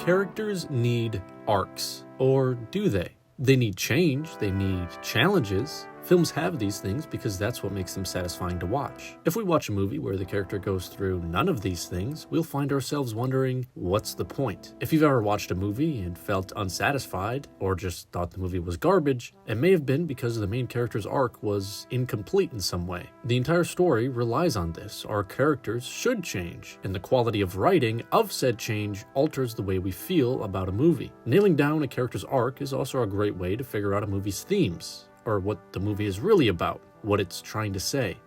Characters need arcs, or do they? They need change, they need challenges. Films have these things because that's what makes them satisfying to watch. If we watch a movie where the character goes through none of these things, we'll find ourselves wondering, what's the point? If you've ever watched a movie and felt unsatisfied, or just thought the movie was garbage, it may have been because the main character's arc was incomplete in some way. The entire story relies on this. Our characters should change, and the quality of writing of said change alters the way we feel about a movie. Nailing down a character's arc is also a great way to figure out a movie's themes, or what the movie is really about, what it's trying to say.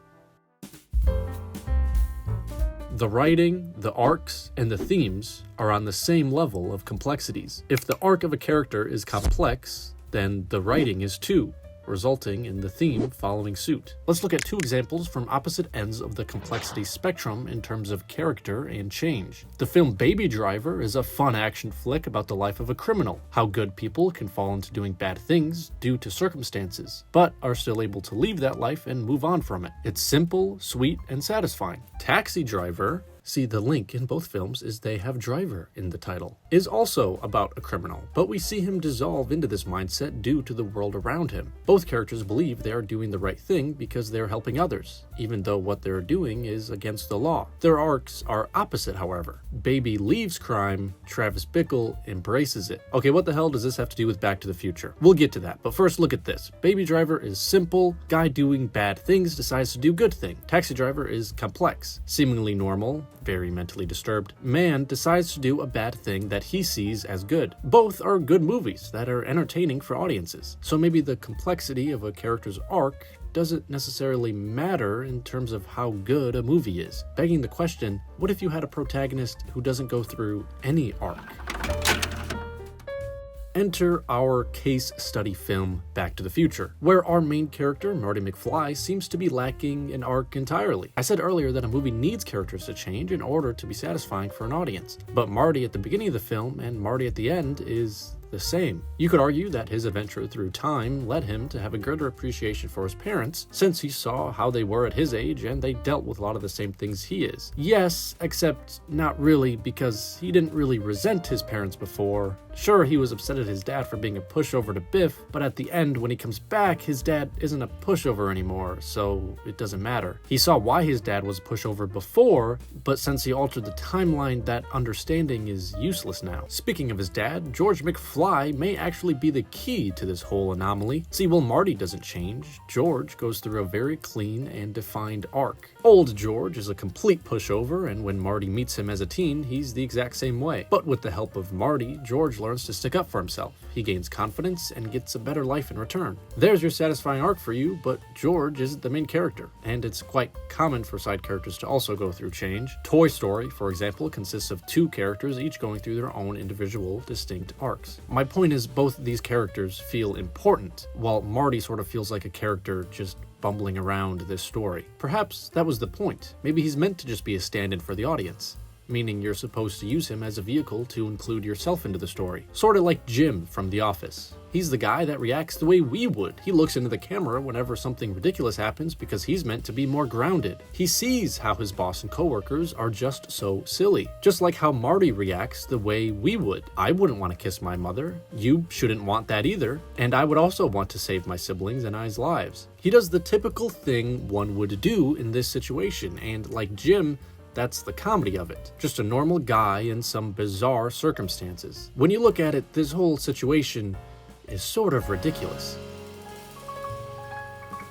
The writing, the arcs, and the themes are on the same level of complexities. If the arc of a character is complex, then the writing is too, resulting in the theme following suit. Let's look at two examples from opposite ends of the complexity spectrum in terms of character and change. The film Baby Driver is a fun action flick about the life of a criminal, how good people can fall into doing bad things due to circumstances, but are still able to leave that life and move on from it. It's simple, sweet, and satisfying. Taxi Driver, see, the link in both films is they have driver in the title, is also about a criminal, but we see him dissolve into this mindset due to the world around him. Both characters believe they are doing the right thing because they are helping others, even though what they're doing is against the law. Their arcs are opposite, however. Baby leaves crime, Travis Bickle embraces it. Okay, what the hell does this have to do with Back to the Future? We'll get to that, but first look at this. Baby Driver is simple, guy doing bad things decides to do good thing. Taxi Driver is complex, seemingly normal, very mentally disturbed man decides to do a bad thing that he sees as good. Both are good movies that are entertaining for audiences. So maybe the complexity of a character's arc doesn't necessarily matter in terms of how good a movie is. Begging the question, what if you had a protagonist who doesn't go through any arc? Enter our case study film, Back to the Future, where our main character, Marty McFly, seems to be lacking an arc entirely. I said earlier that a movie needs characters to change in order to be satisfying for an audience, but Marty at the beginning of the film and Marty at the end is the same. You could argue that his adventure through time led him to have a greater appreciation for his parents, since he saw how they were at his age and they dealt with a lot of the same things he is. Yes, except not really, because he didn't really resent his parents before. Sure, he was upset at his dad for being a pushover to Biff, but at the end, when he comes back, his dad isn't a pushover anymore, so it doesn't matter. He saw why his dad was a pushover before, but since he altered the timeline, that understanding is useless now. Speaking of his dad, George McFly may actually be the key to this whole anomaly. See, while Marty doesn't change, George goes through a very clean and defined arc. Old George is a complete pushover, and when Marty meets him as a teen, he's the exact same way. But with the help of Marty, George learns to stick up for himself. He gains confidence and gets a better life in return. There's your satisfying arc for you, but George isn't the main character, and it's quite common for side characters to also go through change. Toy Story, for example, consists of two characters, each going through their own individual, distinct arcs. My point is, both these characters feel important, while Marty sort of feels like a character just bumbling around this story. Perhaps that was the point. Maybe he's meant to just be a stand-in for the audience, meaning you're supposed to use him as a vehicle to include yourself into the story. Sort of like Jim from The Office. He's the guy that reacts the way we would. He looks into the camera whenever something ridiculous happens because he's meant to be more grounded. He sees how his boss and coworkers are just so silly. Just like how Marty reacts the way we would. I wouldn't want to kiss my mother. You shouldn't want that either. And I would also want to save my siblings and I's lives. He does the typical thing one would do in this situation, and like Jim, that's the comedy of it. Just a normal guy in some bizarre circumstances. When you look at it, this whole situation is sort of ridiculous.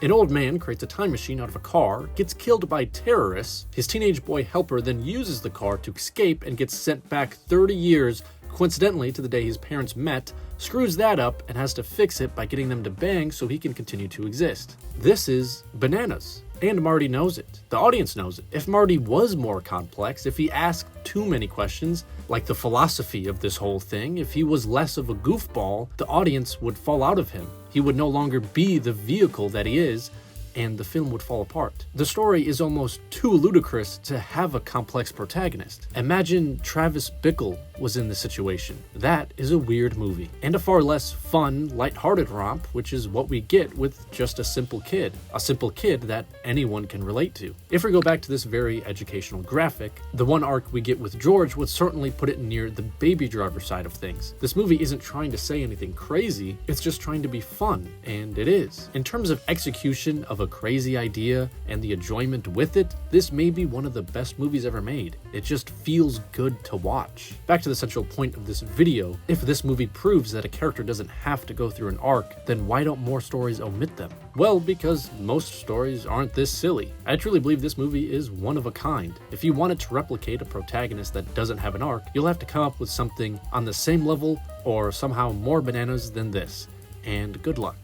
An old man creates a time machine out of a car, gets killed by terrorists. His teenage boy helper then uses the car to escape and gets sent back 30 years, coincidentally to the day his parents met, screws that up and has to fix it by getting them to bang so he can continue to exist. This is bananas. And Marty knows it. The audience knows it. If Marty was more complex, if he asked too many questions, like the philosophy of this whole thing, if he was less of a goofball, the audience would fall out of him. He would no longer be the vehicle that he is, and the film would fall apart. The story is almost too ludicrous to have a complex protagonist. Imagine Travis Bickle was in this situation. That is a weird movie. And a far less fun, lighthearted romp, which is what we get with just a simple kid. A simple kid that anyone can relate to. If we go back to this very educational graphic, the one arc we get with George would certainly put it near the Baby Driver side of things. This movie isn't trying to say anything crazy, it's just trying to be fun, and it is. In terms of execution of a crazy idea and the enjoyment with it, this may be one of the best movies ever made. It just feels good to watch. Back to the central point of this video, if this movie proves that a character doesn't have to go through an arc, then why don't more stories omit them? Well, because most stories aren't this silly. I truly believe this movie is one of a kind. If you wanted to replicate a protagonist that doesn't have an arc, you'll have to come up with something on the same level or somehow more bananas than this. And good luck.